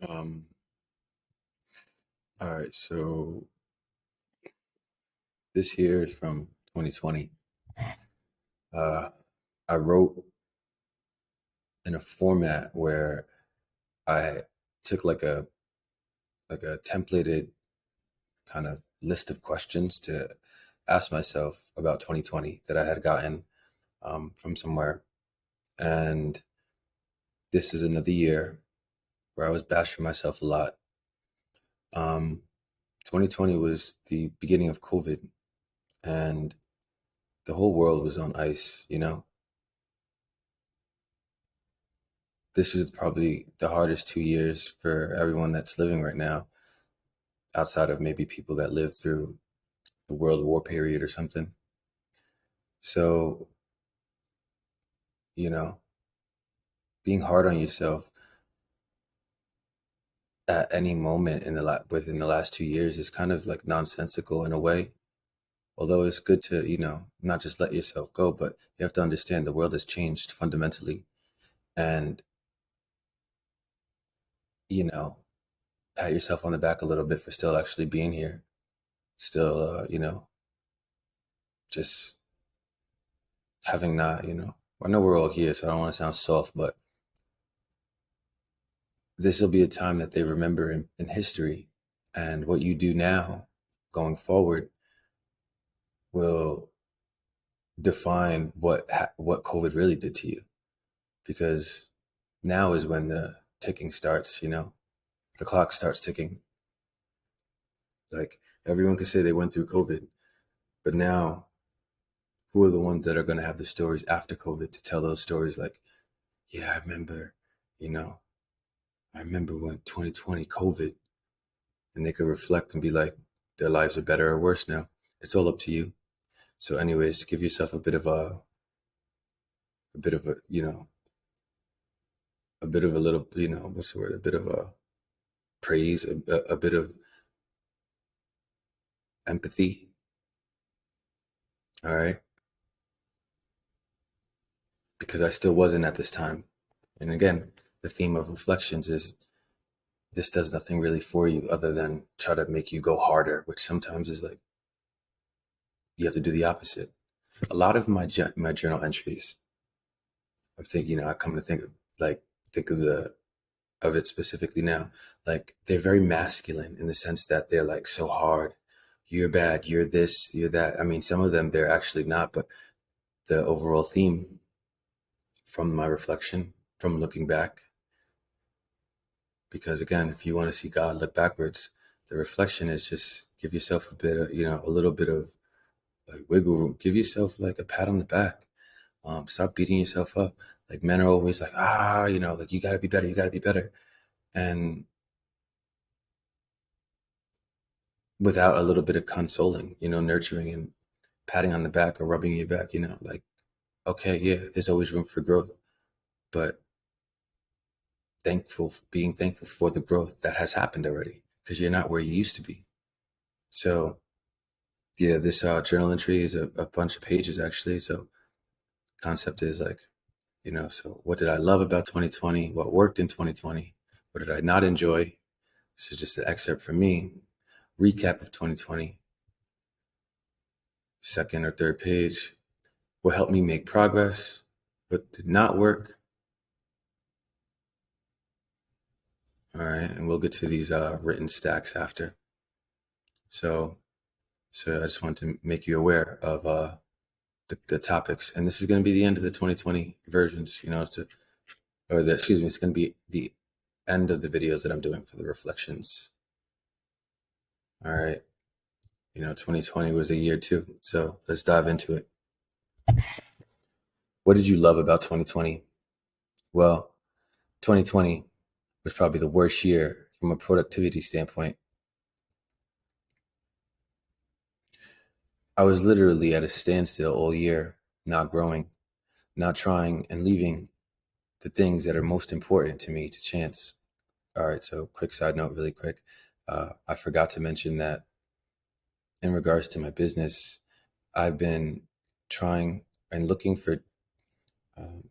Um, all right, so this year is from 2020. Uh, I wrote in a format where I took like a templated kind of list of questions to ask myself about 2020 that I had gotten from somewhere, and this is another year where I was bashing myself a lot. Um, 2020 was the beginning of COVID, and the whole world was on ice. This is probably the hardest 2 years for everyone that's living right now, outside of maybe people that lived through the World War period or something. So, you know, being hard on yourself at any moment within the last 2 years is kind of like nonsensical in a way. Although it's good to, not just let yourself go, but you have to understand the world has changed fundamentally, and, you know, pat yourself on the back a little bit for still actually being here, still, just having not, I know we're all here, so I don't want to sound soft, but this will be a time that they remember in history. And what you do now going forward will define what COVID really did to you. Because now is when the ticking starts, the clock starts ticking. Like everyone could say they went through COVID, but now who are the ones that are going to have the stories after COVID to tell those stories like, yeah, you know, I remember when 2020 COVID, and they could reflect and be like, their lives are better or worse now. It's all up to you. So, anyways, give yourself a bit of a, a bit of a little, what's the word? A bit of a praise, a bit of empathy. All right. Because I still wasn't at this time. And again, the theme of reflections is this does nothing really for you other than try to make you go harder, which sometimes is like you have to do the opposite. A lot of my journal entries, I think, I come to think of it specifically now. Like they're very masculine in the sense that they're like so hard. You're bad, you're this, you're that. I mean, some of them they're actually not, but the overall theme from my reflection, from looking back, because again, if you want to see God, look backwards. The reflection is just give yourself a bit of, a little bit of like wiggle room. Give yourself like a pat on the back. Stop beating yourself up. Like men are always like, like you gotta be better, you gotta be better. And without a little bit of consoling, nurturing and patting on the back or rubbing your back, like, okay, yeah, there's always room for growth, but being thankful for the growth that has happened already, because you're not where you used to be. So yeah, this journal entry is a bunch of pages actually. So concept is like, so what did I love about 2020? What worked in 2020? What did I not enjoy? This is just an excerpt from me. Recap of 2020. Second or third page. What helped me make progress? What did not work? All right, and we'll get to these written stacks after. So, I just want to make you aware of the topics, and this is going to be the end of the 2020 versions. It's going to be the end of the videos that I'm doing for the reflections. All right, 2020 was a year too, so let's dive into it. What did you love about 2020? Well, 2020 was probably the worst year from a productivity standpoint. I was literally at a standstill all year, not growing, not trying, and leaving the things that are most important to me to chance. All right, so quick side note, really quick. I forgot to mention that in regards to my business, I've been trying and looking for um,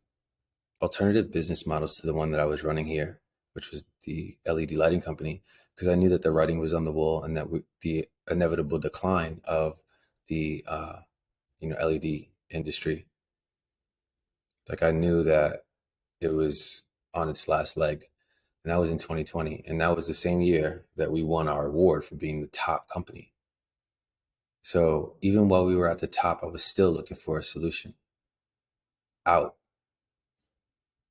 alternative business models to the one that I was running here. which was the LED lighting company, because I knew that the writing was on the wall and that the inevitable decline of the LED industry. Like I knew that it was on its last leg, and that was in 2020, and that was the same year that we won our award for being the top company. So even while we were at the top, I was still looking for a solution out,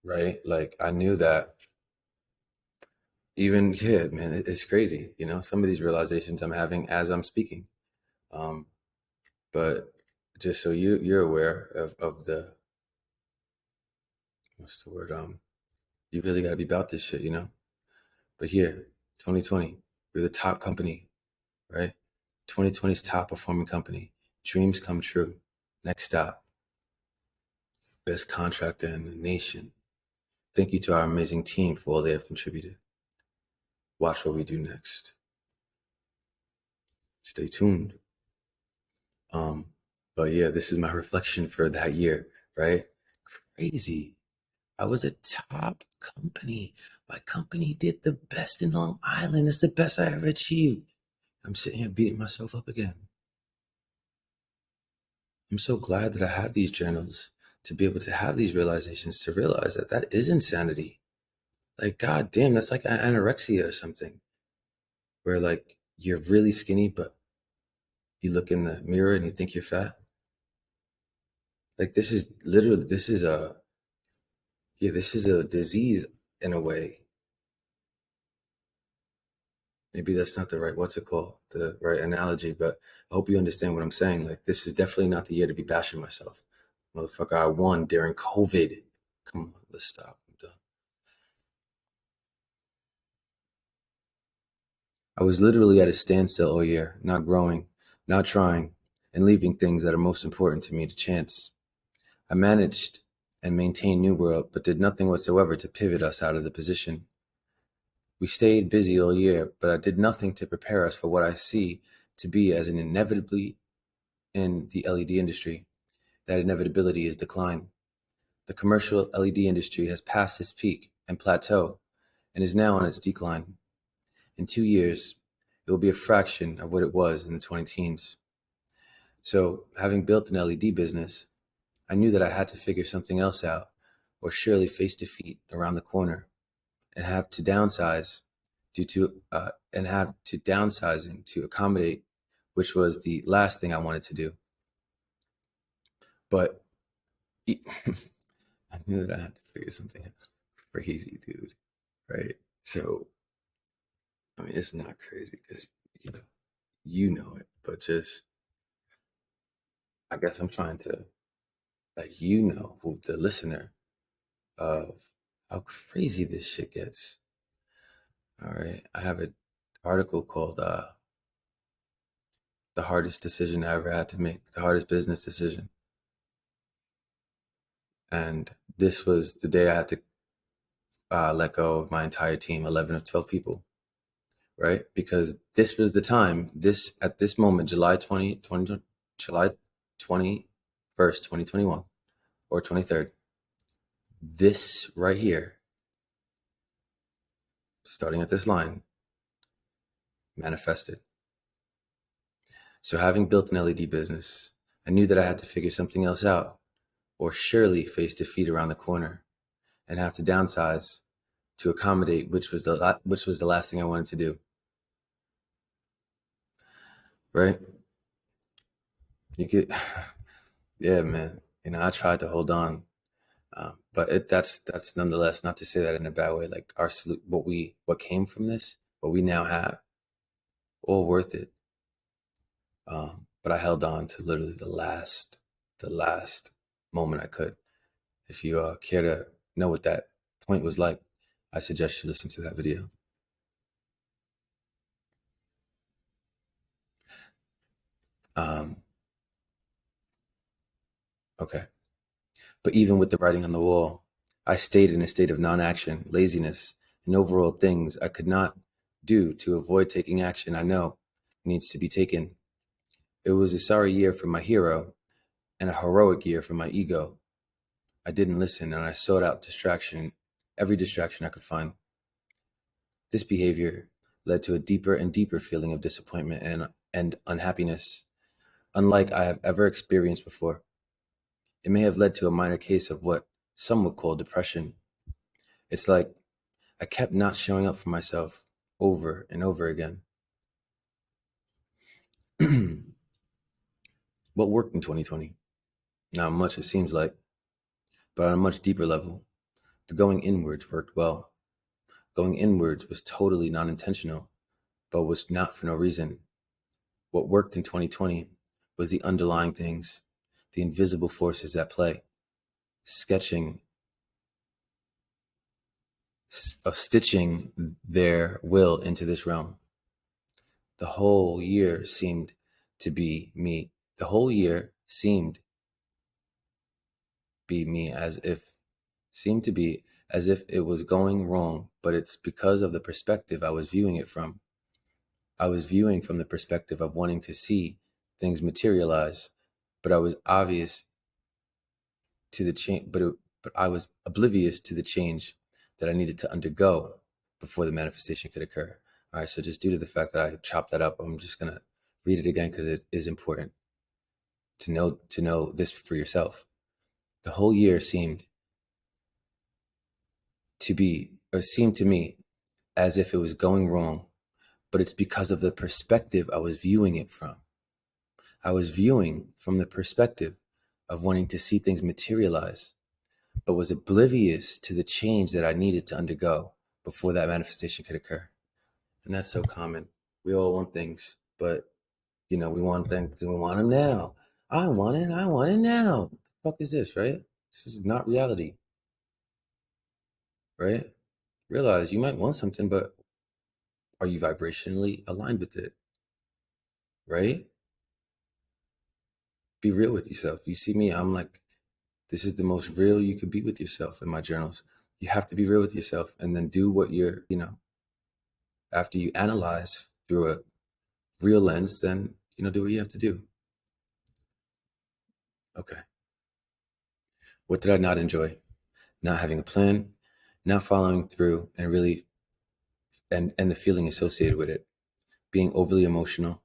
right? Like I knew that even, yeah, man, it's crazy. Some of these realizations I'm having as I'm speaking. Um, but just so you're aware of the, what's the word? You really got to be about this shit. But here, 2020, we're the top company, right? 2020's top performing company. Dreams come true. Next stop, best contractor in the nation. Thank you to our amazing team for all they have contributed. Watch what we do next. Stay tuned. Um, but yeah, this is my reflection for that year, right? Crazy. I was a top company. My company did the best in Long Island. It's the best I ever achieved. I'm sitting here beating myself up again. I'm so glad that I have these journals to be able to have these realizations, to realize that that is insanity. Like, god damn, that's like anorexia or something, where like you're really skinny, but you look in the mirror and you think you're fat. Like this is literally, this is a disease in a way. Maybe that's not the right, what's it called? The right analogy, but I hope you understand what I'm saying. Like, this is definitely not the year to be bashing myself. Motherfucker, I won during COVID. Come on, let's stop. I'm done. I was literally at a standstill all year, not growing, not trying, and leaving things that are most important to me to chance. I managed and maintained New World, but did nothing whatsoever to pivot us out of the position. We stayed busy all year, but I did nothing to prepare us for what I see to be as an inevitably in the LED industry. That inevitability is decline. The commercial LED industry has passed its peak and plateau and is now on its decline. In 2 years, it will be a fraction of what it was in the 20 teens. So, having built an LED business, I knew that I had to figure something else out, or surely face defeat around the corner, and have to downsize downsizing to accommodate, which was the last thing I wanted to do. But I knew that I had to figure something out. Crazy, dude. Right? So, I mean, it's not crazy because you know it, but just I guess I'm trying to let who the listener of how crazy this shit gets. All right, I have an article called "The Hardest Decision I Ever Had to Make," the hardest business decision, and this was the day I had to let go of my entire team, 11 of 12 people. Right? Because this was the time, at this moment, July 21st, 2021, or 23rd, this right here, starting at this line, manifested. So having built an LED business, I knew that I had to figure something else out, or surely face defeat around the corner and have to downsize to accommodate, which was the last thing I wanted to do. Right? You could, yeah, man. I tried to hold on, but that's nonetheless not to say that in a bad way. Like what came from this, what we now have, all worth it. But I held on to literally the last moment I could. If you care to know what that point was like, I suggest you listen to that video. Um, okay. But even with the writing on the wall, I stayed in a state of non-action, laziness, and overall things I could not do to avoid taking action I know needs to be taken. It was a sorry year for my hero and a heroic year for my ego. I didn't listen and I sought out every distraction I could find. This behavior led to a deeper and deeper feeling of disappointment and unhappiness, unlike I have ever experienced before. It may have led to a minor case of what some would call depression. It's like I kept not showing up for myself over and over again. What worked in 2020? Not much, it seems like, but on a much deeper level. The going inwards worked well. Going inwards was totally non intentional, but was not for no reason. What worked in 2020 was the underlying things, the invisible forces at play, sketching, stitching their will into this realm. The whole year seemed to be me. The whole year be me as if seemed to be as if it was going wrong, but it's because of the perspective I was viewing it from. I was viewing from the perspective of wanting to see things materialize, but I was obvious to the change, but I was oblivious to the change that I needed to undergo before the manifestation could occur. All right, so just due to the fact that I chopped that up, I'm just gonna read it again because it is important to know this for yourself. The whole year seemed to me as if it was going wrong, but it's because of the perspective I was viewing it from. I was viewing from the perspective of wanting to see things materialize, but was oblivious to the change that I needed to undergo before that manifestation could occur. And that's so common. We all want things, but we want things and we want them now. I want it, I want it now. What the fuck is this, right? This is not reality, right? Realize you might want something, but are you vibrationally aligned with it, right? Be real with yourself. You see me, I'm like, this is the most real you could be with yourself in my journals. You have to be real with yourself and then do what after you analyze through a real lens, then, do what you have to do. Okay. What did I not enjoy? Not having a plan, not following through, and really, and the feeling associated with it, being overly emotional,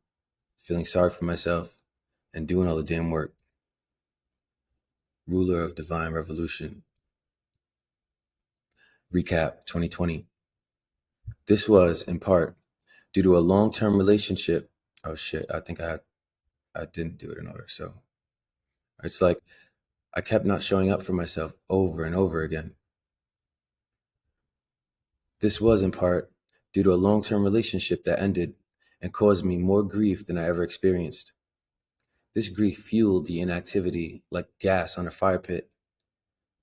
feeling sorry for myself, and doing all the damn work. Ruler of divine revolution. Recap 2020. This was, in part, due to a long-term relationship. Oh shit, I think I didn't do it in order. So it's like I kept not showing up for myself over and over again. This was, in part, due to a long-term relationship that ended and caused me more grief than I ever experienced. This grief fueled the inactivity like gas on a fire pit.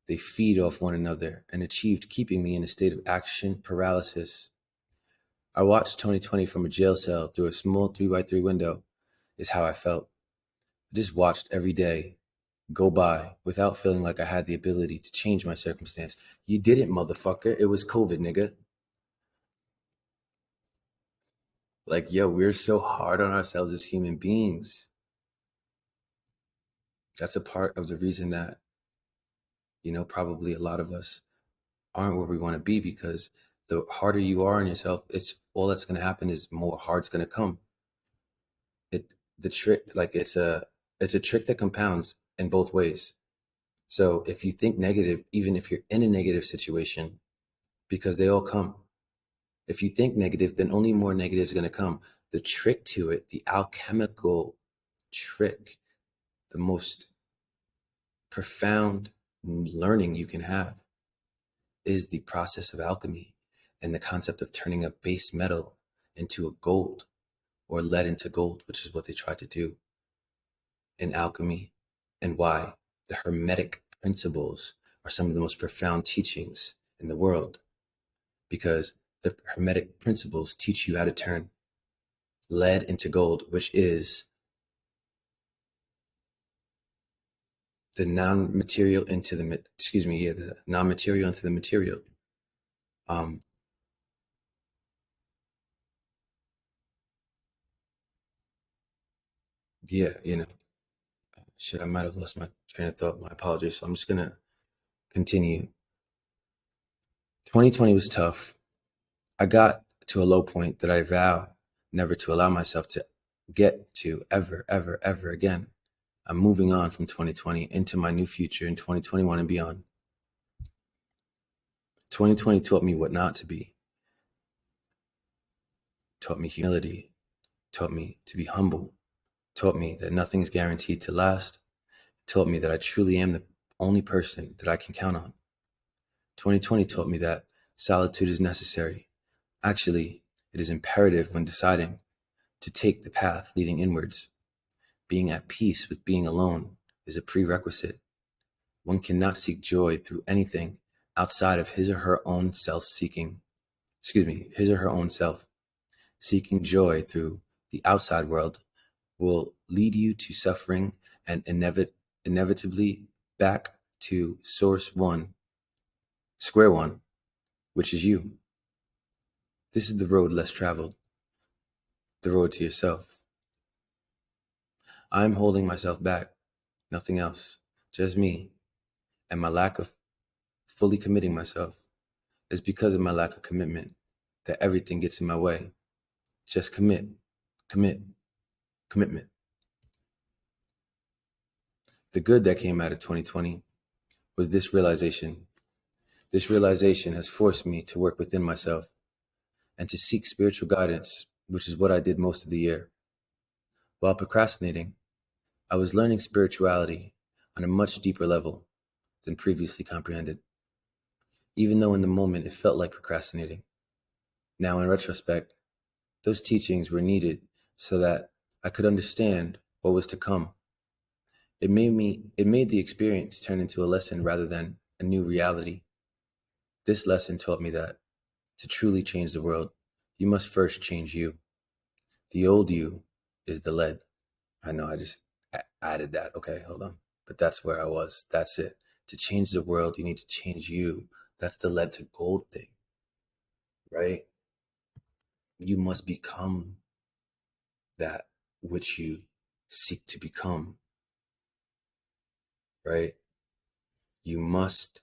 They feed off one another and achieved keeping me in a state of action paralysis. I watched 2020 from a jail cell through a small 3x3 window, is how I felt. I just watched every day go by without feeling like I had the ability to change my circumstance. You didn't, motherfucker. It was COVID, nigga. Like, yo, we're so hard on ourselves as human beings. That's a part of the reason that, probably a lot of us aren't where we want to be, because the harder you are on yourself, it's all that's going to happen is more hard's going to come. The trick, like it's a trick that compounds in both ways. So if you think negative, even if you're in a negative situation, because they all come, if you think negative, then only more negative is going to come. The trick to it, the alchemical trick, the most profound learning you can have, is the process of alchemy and the concept of turning a base metal into a gold, or lead into gold, which is what they try to do in alchemy, and why the Hermetic principles are some of the most profound teachings in the world, because the Hermetic principles teach you how to turn lead into gold, which is the non-material into the non-material into the material. Um, yeah, shit, I might have lost my train of thought. My apologies. So I'm just gonna continue. 2020 was tough. I got to a low point that I vow never to allow myself to get to ever, ever, ever again. I'm moving on from 2020 into my new future in 2021 and beyond. 2020 taught me what not to be, taught me humility, taught me to be humble, taught me that nothing is guaranteed to last, taught me that I truly am the only person that I can count on. 2020 taught me that solitude is necessary. Actually, it is imperative when deciding to take the path leading inwards. Being at peace with being alone is a prerequisite. One cannot seek joy through anything outside of his or her own self-seeking. His or her own self. Seeking joy through the outside world will lead you to suffering and inevitably back to square one, which is you. This is the road less traveled, the road to yourself. I'm holding myself back, nothing else, just me, and my lack of fully committing myself. It's because of my lack of commitment that everything gets in my way. Just commitment. The good that came out of 2020 was this realization. This realization has forced me to work within myself and to seek spiritual guidance, which is what I did most of the year. While procrastinating, I was learning spirituality on a much deeper level than previously comprehended, even though in the moment it felt like procrastinating. Now, in retrospect, those teachings were needed so that I could understand what was to come. It made the experience turn into a lesson rather than a new reality. This lesson taught me that to truly change the world, you must first change you. The old you is the lead. I know I just added that. Okay, hold on. But that's where I was. That's it. To change the world, you need to change you. That's the lead to gold thing, right? You must become that which you seek to become, right? You must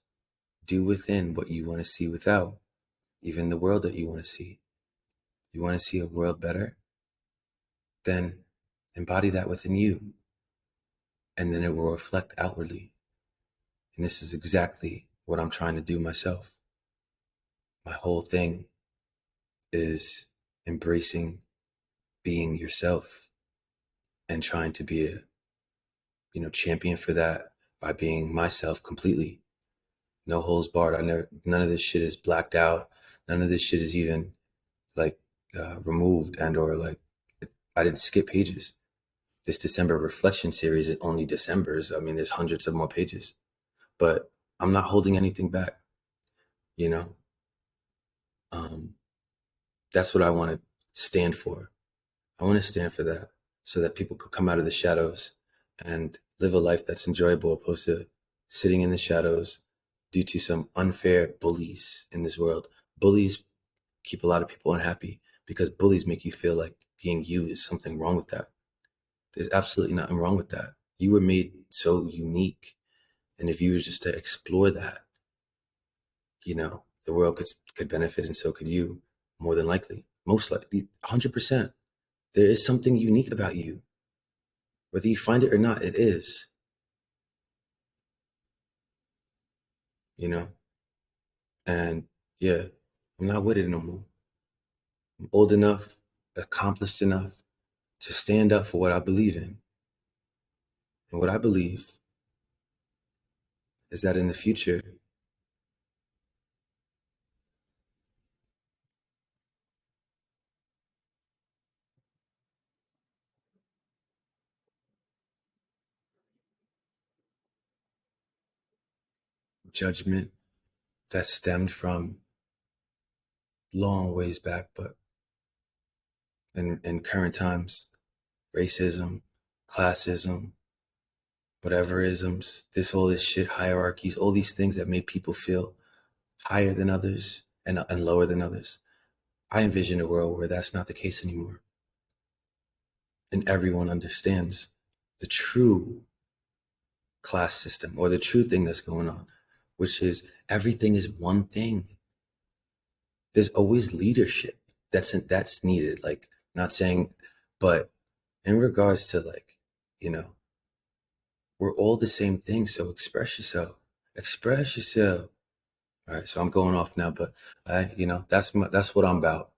do within what you want to see without, even the world that you want to see. You want to see a world better? Then embody that within you, and then it will reflect outwardly. And this is exactly what I'm trying to do myself. My whole thing is embracing being yourself and trying to be a champion for that by being myself completely. No holes barred. None of this shit is blacked out. None of this shit is even like removed or like I didn't skip pages. This December reflection series is only December's. I mean, there's hundreds of more pages, but I'm not holding anything back. You know, that's what I want to stand for. I want to stand for that so that people could come out of the shadows and live a life that's enjoyable opposed to sitting in the shadows due to some unfair bullies in this world. Bullies keep a lot of people unhappy because bullies make you feel like being you is something wrong with that. There's absolutely nothing wrong with that. You were made so unique. And if you were just to explore that, the world could benefit and so could you, more than likely. Most likely, 100%. There is something unique about you. Whether you find it or not, it is. And yeah, I'm not with it no more. I'm old enough, accomplished enough to stand up for what I believe in. And what I believe is that in the future, judgment that stemmed from long ways back, but in current times, racism, classism, whatever isms, all this shit, hierarchies, all these things that make people feel higher than others and lower than others. I envision a world where that's not the case anymore. And everyone understands the true class system or the true thing that's going on, which is everything is one thing. There's always leadership. that's needed. Like, not saying, but in regards to, like, you know, we're all the same thing. So express yourself. Express yourself. All right. So I'm going off now, but that's what I'm about.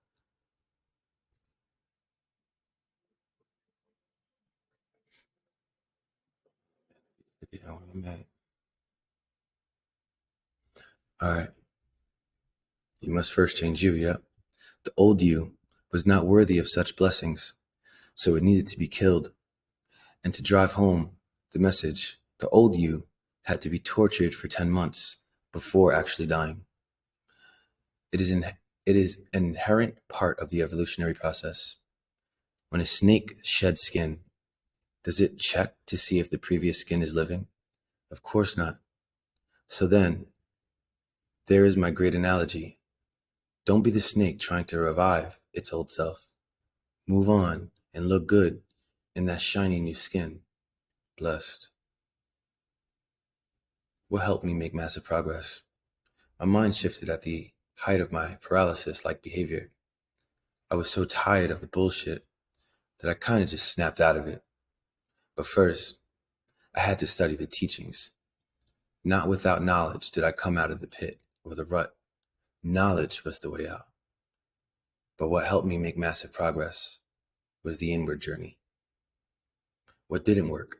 Yeah, I'm at. All right. You must first change you. Yeah. The old you was not worthy of such blessings, so it needed to be killed. And to drive home the message, the old you had to be tortured for 10 months before actually dying. It is, in, it is an inherent part of the evolutionary process. When a snake sheds skin, does it check to see if the previous skin is living? Of course not. So then, there is my great analogy. Don't be the snake trying to revive its old self. Move on and look good in that shiny new skin. Blessed. What helped me make massive progress? My mind shifted at the height of my paralysis like behavior. I was so tired of the bullshit that I kind of just snapped out of it. But first, I had to study the teachings. Not without knowledge did I come out of the pit or the rut. Knowledge was the way out. But what helped me make massive progress was the inward journey. What didn't work?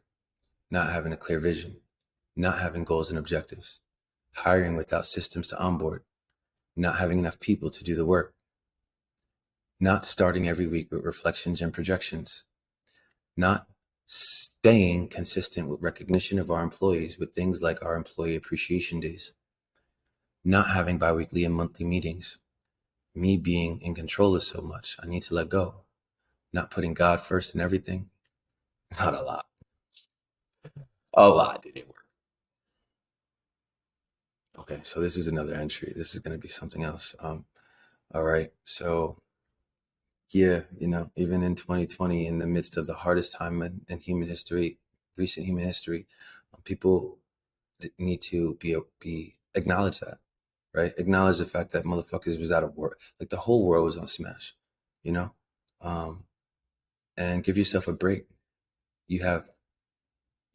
Not having a clear vision, not having goals and objectives, hiring without systems to onboard, not having enough people to do the work, not starting every week with reflections and projections, not staying consistent with recognition of our employees with things like our employee appreciation days, not having biweekly and monthly meetings, me being in control of so much. I need to let go, not putting God first in everything. Not a lot. A lot didn't work. Okay, so this is another entry. This is going to be something else. All right. So, yeah, even in 2020, in the midst of the hardest time in human history, recent human history, people need to be acknowledge that, right? Acknowledge the fact that motherfuckers was out of work. Like, the whole world was on smash, you know? Um, and give yourself a break. You have,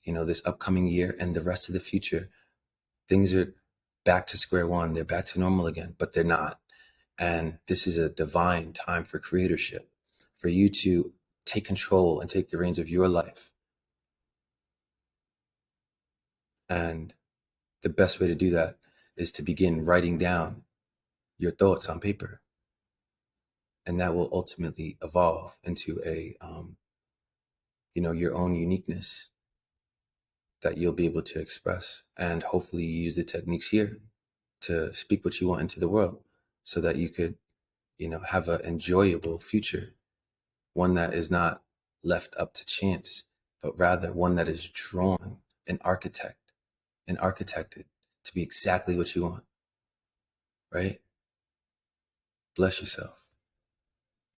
this upcoming year and the rest of the future. Things are back to square one. They're back to normal again, but they're not. And this is a divine time for creatorship, for you to take control and take the reins of your life. And the best way to do that is to begin writing down your thoughts on paper. And that will ultimately evolve into your own uniqueness that you'll be able to express. And hopefully you use the techniques here to speak what you want into the world so that you could, have an enjoyable future, one that is not left up to chance, but rather one that is drawn and architected to be exactly what you want, right? Bless yourself.